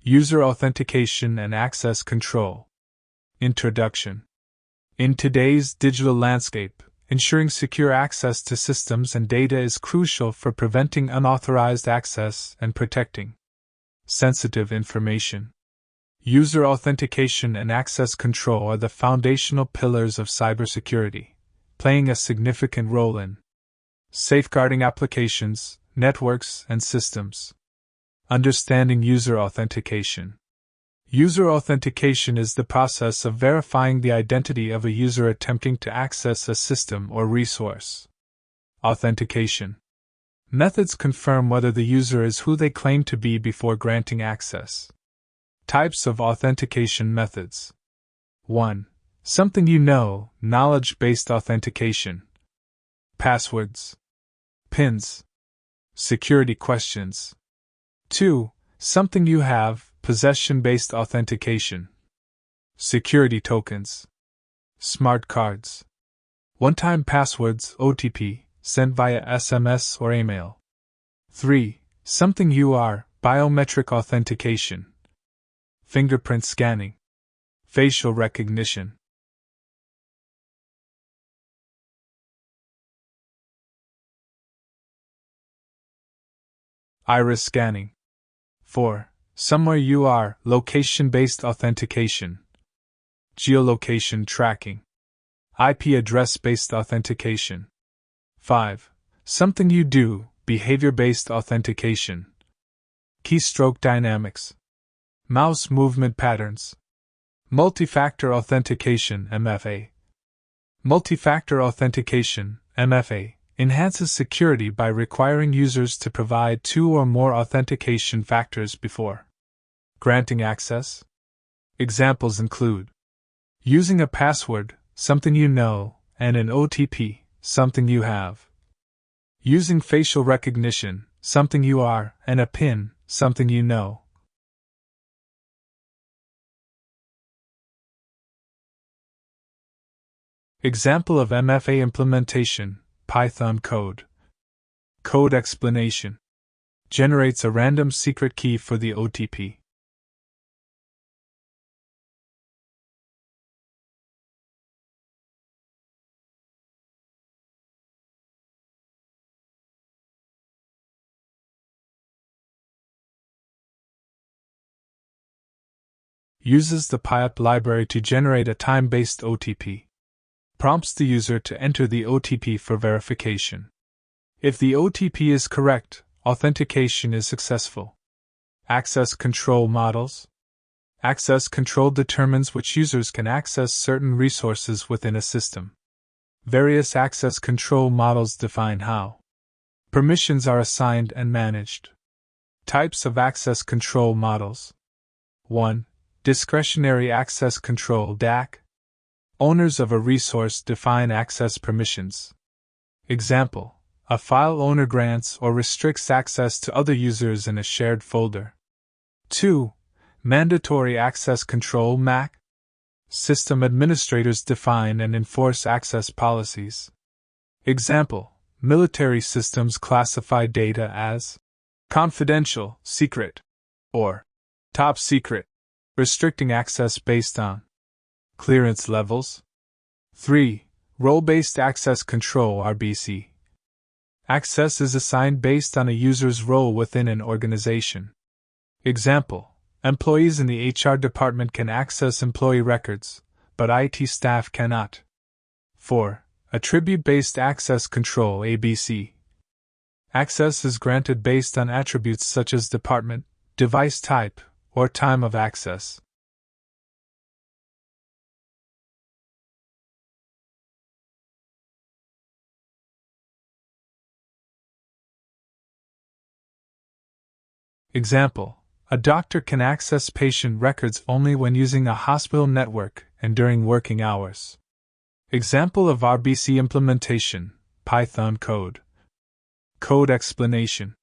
User Authentication and Access Control. Introduction. In today's digital landscape, ensuring secure access to systems and data is crucial for preventing unauthorized access and protecting sensitive information. User authentication and access control are the foundational pillars of cybersecurity, playing a significant role in safeguarding applications, networks, and systems. Understanding user authentication. User authentication is the process of verifying the identity of a user attempting to access a system or resource. Authentication. Methods confirm whether the user is who they claim to be before granting access. Types of authentication methods. 1. Something you know, knowledge-based authentication. Passwords. PINs. Security questions. 2. Something you have, possession-based authentication. Security tokens. Smart cards. One-time passwords, OTP, sent via SMS or email. 3. Something you are, biometric authentication. Fingerprint scanning. Facial recognition. Iris scanning. 4. Somewhere you are, location-based authentication. Geolocation tracking. IP address-based authentication. 5. Something you do, behavior-based authentication. Keystroke dynamics. Mouse movement patterns. Multi-Factor Authentication (MFA). Multi-Factor Authentication (MFA) enhances security by requiring users to provide 2 or more authentication factors before granting access. Examples include using a password, something you know, and an OTP, something you have. Using facial recognition, something you are, and a PIN, something you know. Example of MFA implementation: Python code. Code explanation. Generates a random secret key for the OTP. Uses the PyApp library to generate a time-based OTP. Prompts the user to enter the OTP for verification. If the OTP is correct, authentication is successful. Access control models. Access control determines which users can access certain resources within a system. Various access control models define how permissions are assigned and managed. Types of access control models. 1. Discretionary access control (DAC). Owners of a resource define access permissions. Example: a file owner grants or restricts access to other users in a shared folder. 2. Mandatory access control (MAC). System administrators define and enforce access policies. Example: military systems classify data as confidential, secret, or top secret, restricting access based on clearance levels. 3. Role-based access control (RBAC). Access is assigned based on a user's role within an organization. Example: employees in the HR department can access employee records, but IT staff cannot. 4. Attribute-based access control (ABC). Access is granted based on attributes such as department, device type, or time of access. Example: a doctor can access patient records only when using a hospital network and during working hours. Example of RBAC implementation: Python code. Code explanation.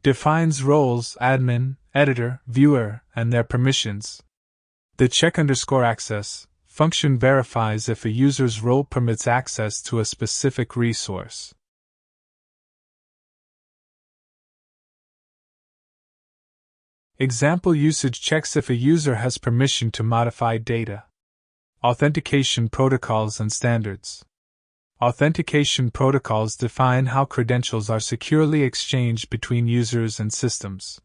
Defines roles admin, editor, viewer, and their permissions. The check_access function verifies if a user's role permits access to a specific resource. Example usage checks if a user has permission to modify data. Authentication protocols and standards. Authentication protocols define how credentials are securely exchanged between users and systems.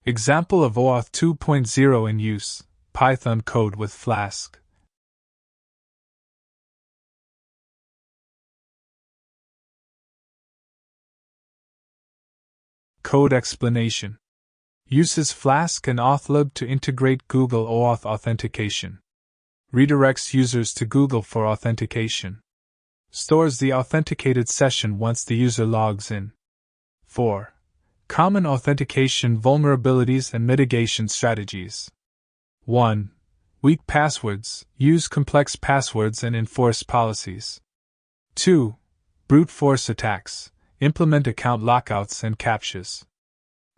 Example of OAuth 2.0 in use: Python code with Flask. Code explanation. Uses Flask and AuthLib to integrate Google OAuth authentication. Redirects users to Google for authentication. Stores the authenticated session once the user logs in. 4. Common authentication vulnerabilities and mitigation strategies. 1. Weak passwords. Use complex passwords and enforce policies. 2. Brute force attacks. Implement account lockouts and captchas.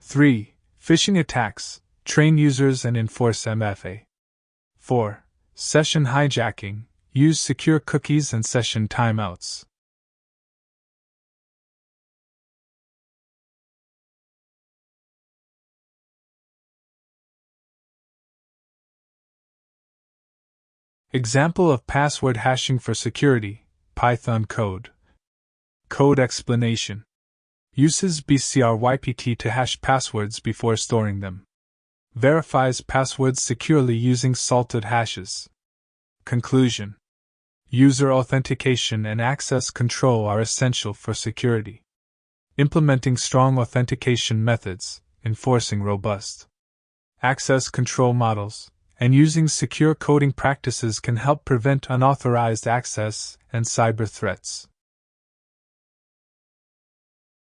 3. Phishing attacks. Train users and enforce MFA. 4. Session hijacking. Use secure cookies and session timeouts. Example of password hashing for security: Python code. Code explanation. Uses BCRYPT to hash passwords before storing them. Verifies passwords securely using salted hashes. Conclusion. User authentication and access control are essential for security. Implementing strong authentication methods, enforcing robust access control models, and using secure coding practices can help prevent unauthorized access and cyber threats.